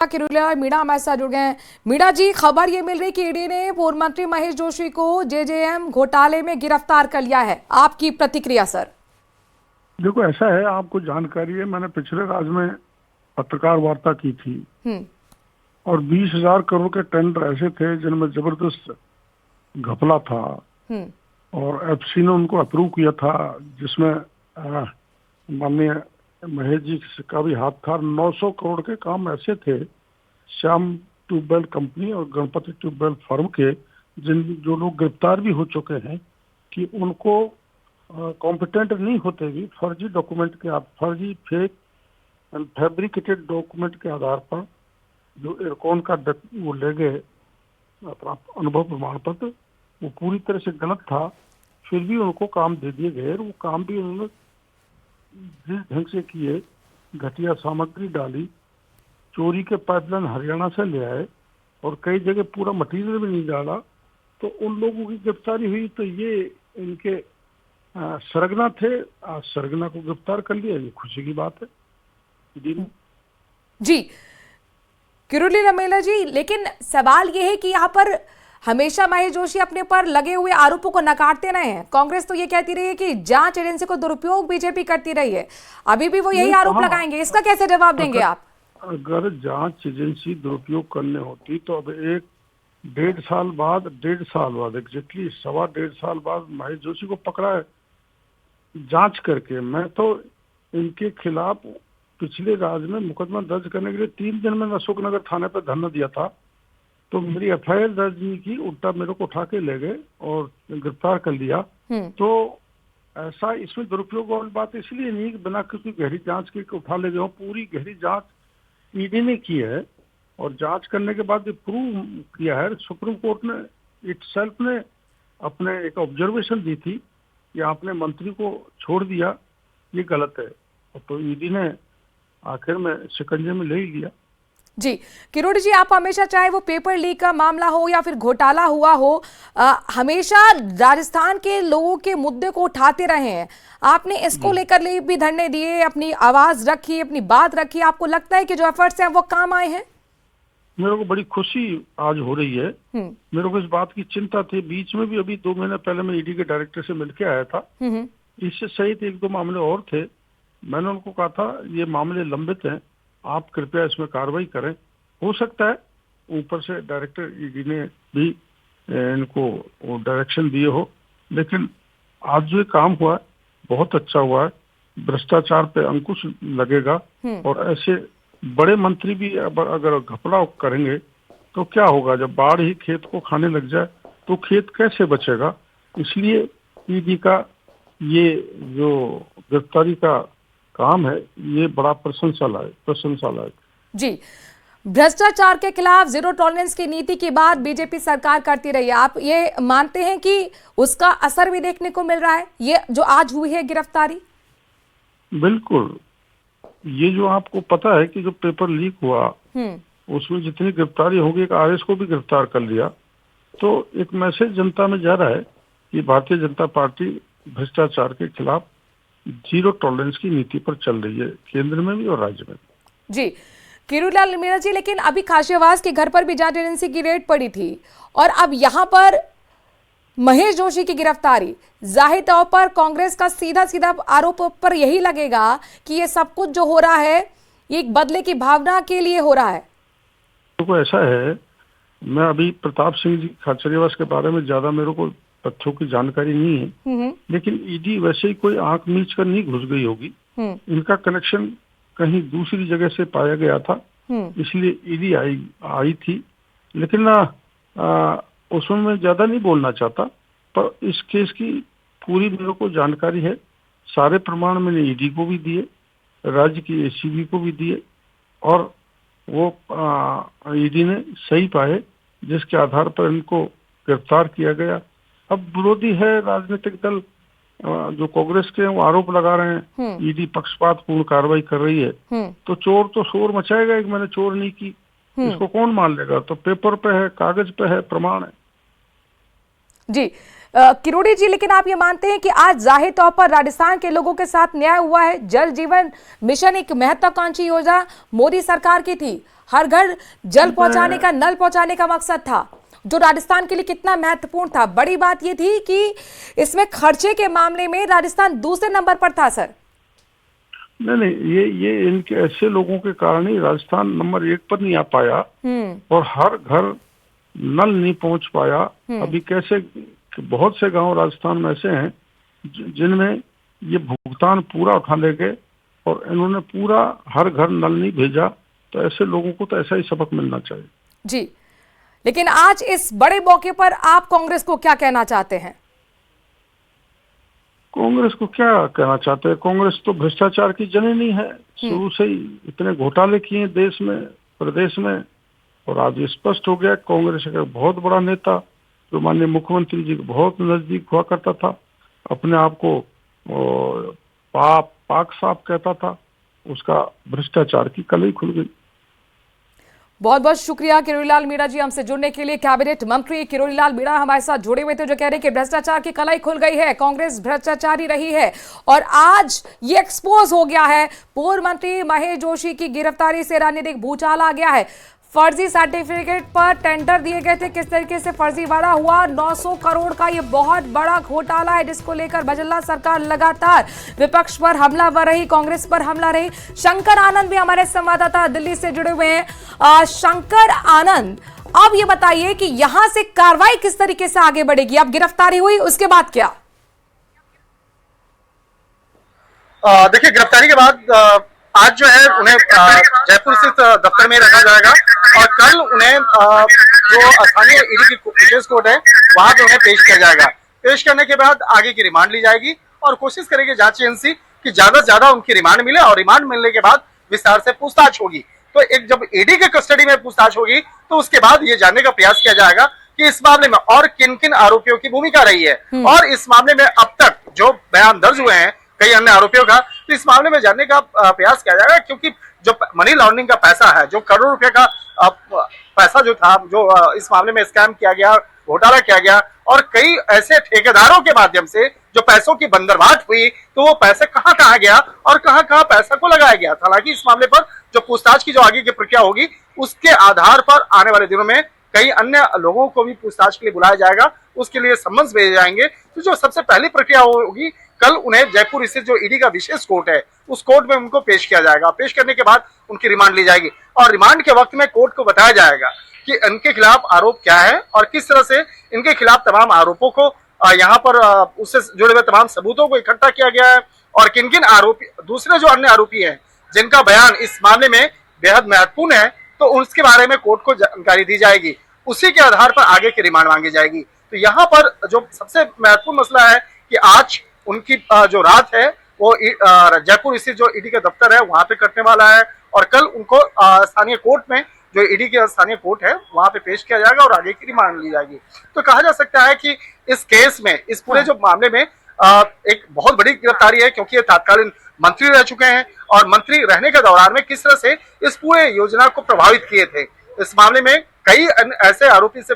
किरोड़ीलाल मीणा हमारे साथ जुड़ गए हैं। मीणा जी, खबर ये मिल रही कि ईडी ने पूर्व मंत्री महेश जोशी को जेजेएम घोटाले में गिरफ्तार कर लिया है। आपकी प्रतिक्रिया सर? देखो, ऐसा है, आपको जानकारी है, मैंने पिछले राज्य में पत्रकार वार्ता की थी और 20,000 करोड़ के टेंडर ऐसे थे जिनमें जबरदस्त घपला था और एफसी ने उनको अप्रूव किया था, जिसमें माननीय महेश जी का भी हाथ था। 900 करोड़ के काम ऐसे थे श्याम ट्यूबवेल कंपनी और गणपति ट्यूबवेल फर्म के, जो लोग गिरफ्तार भी हो चुके हैं कि उनको कॉम्पिटेंट नहीं होते भी फर्जी डॉक्यूमेंट के फर्जी फेक एंड फैब्रिकेटेड डॉक्यूमेंट के आधार पर जो इरकॉन का वो ले गए अपना अनुभव प्रमाण पत्र, वो पूरी तरह से गलत था। फिर भी उनको काम दे दिए गए और वो काम भी उन्होंने जिस ढंग से किए, घटिया सामग्री डाली, चोरी के पाइपलाइन हरियाणा से ले आए और कई जगह पूरा मटेरियल भी नहीं डाला, तो उन लोगों की गिरफ्तारी हुई। तो ये इनके सरगना थे, आज सरगना को गिरफ्तार कर लिया, ये खुशी की बात है जी किरोड़ीलाल मीणा जी। लेकिन सवाल ये है कि यहाँ पर हमेशा महेश जोशी अपने पर लगे हुए आरोपों को नकारते रहे हैं। कांग्रेस तो ये कहती रही है कि जांच एजेंसी को दुरुपयोग बीजेपी करती रही है, अभी भी वो यही आरोप लगाएंगे। इसका कैसे जवाब देंगे आप? अगर जांच एजेंसी दुरुपयोग करने होती तो अब 1.5 साल बाद एग्जैक्टली 1.25 साल बाद महेश जोशी को पकड़ा है जांच करके। मैं तो इनके खिलाफ पिछले राज्य में मुकदमा दर्ज करने के लिए 3 दिन में अशोकनगर थाने पर धरना दिया था, तो मेरी एफआईआर दर्ज नहीं की, उल्टा मेरे को उठा के ले गए और गिरफ्तार कर लिया। तो ऐसा इसमें दुरुपयोग वाली बात इसलिए नहीं कि बिना किसी गहरी जांच के उठा ले गए। पूरी गहरी जांच ईडी ने की है और जांच करने के बाद प्रूव किया है। सुप्रीम कोर्ट ने इटसेल्फ ने अपने एक ऑब्जर्वेशन दी थी कि आपने मंत्री को छोड़ दिया, ये गलत है, तो ईडी ने आखिर में शिकंजे में ले ही लिया। जी किरोड़ी जी, आप हमेशा, चाहे वो पेपर लीक का मामला हो या फिर घोटाला हुआ हो, हमेशा राजस्थान के लोगों के मुद्दे को उठाते रहे हैं। आपने इसको लेकर भी धरने दिए, अपनी आवाज रखी, अपनी बात रखी। आपको लगता है कि जो एफर्ट्स हैं वो काम आए हैं? मेरे को बड़ी खुशी आज हो रही है। मेरे को इस बात की चिंता थी, बीच में भी अभी 2 महीने पहले मैं ईडी के डायरेक्टर से मिलके आया था। इससे सहित 1-2 मामले और थे। मैंने उनको कहा था ये मामले लंबित हैं, आप कृपया इसमें कार्रवाई करें। हो सकता है ऊपर से डायरेक्टर ईडी ने भी इनको वो डायरेक्शन दिए हो, लेकिन आज जो काम हुआ है बहुत अच्छा हुआ है। भ्रष्टाचार पे अंकुश लगेगा और ऐसे बड़े मंत्री भी अगर घपला करेंगे तो क्या होगा, जब बाढ़ ही खेत को खाने लग जाए तो खेत कैसे बचेगा। इसलिए ईडी का ये जो गिरफ्तारी का काम है ये बड़ा प्रशंसा लायक। जी, भ्रष्टाचार के खिलाफ जीरो टॉलरेंस की नीति की बात बीजेपी सरकार करती रही है। आप ये मानते हैं कि उसका असर भी देखने को मिल रहा है, ये जो आज हुई है गिरफ्तारी? बिल्कुल। ये जो आपको पता है कि जो पेपर लीक हुआ उसमें जितनी गिरफ्तारी होगी, एक आरएस को भी गिरफ्तार कर लिया, तो एक मैसेज जनता में जा रहा है कि भारतीय जनता पार्टी भ्रष्टाचार के खिलाफ जीरो टॉलरेंस की नीति पर चल रही है, केंद्र में भी और राज्य में भी। जी किरोड़ीलाल मीणा जी, लेकिन अभी खाशियावास के घर पर भी जांच एजेंसी की रेड पड़ी थी और अब यहाँ पर महेश जोशी की गिरफ्तारी, जाहिर तौर पर कांग्रेस का सीधा आरोप पर यही लगेगा कि ये सब कुछ जो हो रहा है ये एक बदले की भावना के लिए हो रहा है। तो ऐसा है, मैं अभी प्रताप सिंह जी खाचरियावास के बारे में ज्यादा मेरे को तथ्यों की जानकारी नहीं है, लेकिन ईडी वैसे ही कोई आंख मीच कर नहीं घुस गई होगी। इनका कनेक्शन कहीं दूसरी जगह से पाया गया था, इसलिए ईडी आई थी। लेकिन उसमें मैं ज्यादा नहीं बोलना चाहता, पर इस केस की पूरी मेरे को जानकारी है। सारे प्रमाण मैंने ईडी को भी दिए, राज्य की एसीबी को भी दिए और वो ईडी ने सही पाए, जिसके आधार पर इनको गिरफ्तार किया गया। अब विरोधी है राजनीतिक दल जो कांग्रेस के वो आरोप लगा रहे हैं ईडी पक्षपातपूर्ण कार्रवाई कर रही है, तो चोर तो शोर मचाएगा कि मैंने चोर नहीं की, इसको कौन मान लेगा। तो पेपर पे है, कागज पे है, प्रमाण है। जी किरोड़ी जी, लेकिन आप ये मानते हैं कि आज जाहिर तौर पर राजस्थान के लोगों के साथ न्याय हुआ है? जल जीवन मिशन एक महत्वाकांक्षी योजना मोदी सरकार की थी, हर घर जल पहुंचाने का, नल पहुंचाने का मकसद था, जो राजस्थान के लिए कितना महत्वपूर्ण था। बड़ी बात यह थी कि इसमें खर्चे के मामले में राजस्थान दूसरे नंबर पर था सर। नहीं, ये इनके ऐसे लोगों के कारण ही राजस्थान नंबर 1 पर नहीं आ पाया और हर घर नल नहीं पहुंच पाया। अभी कैसे बहुत से गांव राजस्थान में ऐसे हैं जिनमें ये भुगतान पूरा उठा ले गए और इन्होंने पूरा हर घर नल नहीं भेजा। तो ऐसे लोगों को तो ऐसा ही सबक मिलना चाहिए जी। लेकिन आज इस बड़े मौके पर आप कांग्रेस को क्या कहना चाहते हैं? कांग्रेस को क्या कहना चाहते हैं? कांग्रेस तो भ्रष्टाचार की जननी है, शुरू से ही इतने घोटाले किए देश में, प्रदेश में, और आज स्पष्ट हो गया कांग्रेस का बहुत बड़ा नेता जो माननीय मुख्यमंत्री जी के बहुत नजदीक हुआ करता था, अपने आप को पाक साफ कहता था, उसका भ्रष्टाचार की कलई खुल गई। बहुत बहुत शुक्रिया किरोड़ीलाल मीणा जी हमसे जुड़ने के लिए। कैबिनेट मंत्री किरोड़ीलाल मीणा हमारे साथ जुड़े हुए थे, जो कह रहे हैं कि भ्रष्टाचार की कलाई खुल गई है, कांग्रेस भ्रष्टाचारी रही है और आज ये एक्सपोज हो गया है। पूर्व मंत्री महेश जोशी की गिरफ्तारी से राजनीतिक भूचाल आ गया है। फर्जी सर्टिफिकेट पर टेंडर दिए गए थे, किस तरीके से फर्जीवाड़ा हुआ, 900 करोड़ का ये बहुत बड़ा घोटाला है, जिसको लेकर भजनलाल सरकार लगातार विपक्ष पर हमलावर रही, कांग्रेस पर हमला रही। शंकर आनंद भी हमारे संवाददाता दिल्ली से जुड़े हुए हैं। शंकर आनंद, अब ये बताइए कि यहां से कार्रवाई किस तरीके से आगे बढ़ेगी? अब गिरफ्तारी हुई, उसके बाद क्या? देखिए, गिरफ्तारी के बाद आज जो है उन्हें जयपुर स्थित दफ्तर में रखा जाएगा और कल उन्हें जो स्थानीय ईडी की विशेष कोर्ट है वहां पे उन्हें पेश किया जाएगा। पेश करने के बाद आगे की रिमांड ली जाएगी और कोशिश करेगी जांच एजेंसी कि ज्यादा से ज्यादा उनकी रिमांड मिले और रिमांड मिलने के बाद विस्तार से पूछताछ होगी। तो एक जब ईडी के कस्टडी में पूछताछ होगी तो उसके बाद ये जानने का प्रयास किया जाएगा कि इस मामले में और किन किन आरोपियों की भूमिका रही है और इस मामले में अब तक जो बयान दर्ज हुए हैं कई अन्य आरोपियों का, तो इस मामले में जानने का प्रयास किया जाएगा। क्योंकि जो मनी लॉन्ड्रिंग का पैसा है, जो करोड़ों रुपए का पैसा जो था, जो इस मामले में स्कैम किया गया, घोटाला किया गया और कई ऐसे ठेकेदारों के माध्यम से जो पैसों की बंदरबाट हुई, तो वो पैसे कहां कहां गया और कहां कहां पैसा को लगाया गया। हालांकि इस मामले पर जो पूछताछ की जो आगे की प्रक्रिया होगी, उसके आधार पर आने वाले दिनों में कई अन्य लोगों को भी पूछताछ के लिए बुलाया जाएगा, उसके लिए सम्मन्स भेजे जाएंगे। तो जो सबसे पहली प्रक्रिया होगी, कल उन्हें जयपुर स्थित जो ईडी का विशेष कोर्ट है उस कोर्ट में उनको पेश किया जाएगा। पेश करने के बाद उनकी रिमांड ली जाएगी और रिमांड के वक्त में कोर्ट को बताया जाएगा कि इनके खिलाफ आरोप क्या है और किस तरह से इनके खिलाफ तमाम आरोपों को यहाँ पर उससे जुड़े हुए तमाम सबूतों को इकट्ठा किया गया है और किन किन आरोपी, दूसरे जो अन्य आरोपी हैं जिनका बयान इस मामले में बेहद महत्वपूर्ण है, तो उसके बारे में कोर्ट को जानकारी दी जाएगी। उसी के आधार पर आगे की रिमांड मांगी जाएगी। तो यहाँ पर जो सबसे महत्वपूर्ण मसला है कि आज उनकी जो रात है वो जयपुर स्थित जो ईडी का दफ्तर है वहां पे कटने वाला है और कल उनको स्थानीय कोर्ट में, जो ईडी की स्थानीय कोर्ट है, वहां पे पेश किया जाएगा और आगे की रिमांड ली जाएगी। तो कहा जा सकता है कि इस केस में, इस पूरे जो मामले में एक बहुत बड़ी गिरफ्तारी है, क्योंकि ये तत्कालीन मंत्री रह चुके हैं और मंत्री रहने के दौरान में किस तरह से इस पूरे योजना को प्रभावित किए थे। इस मामले में कई ऐसे आरोपी से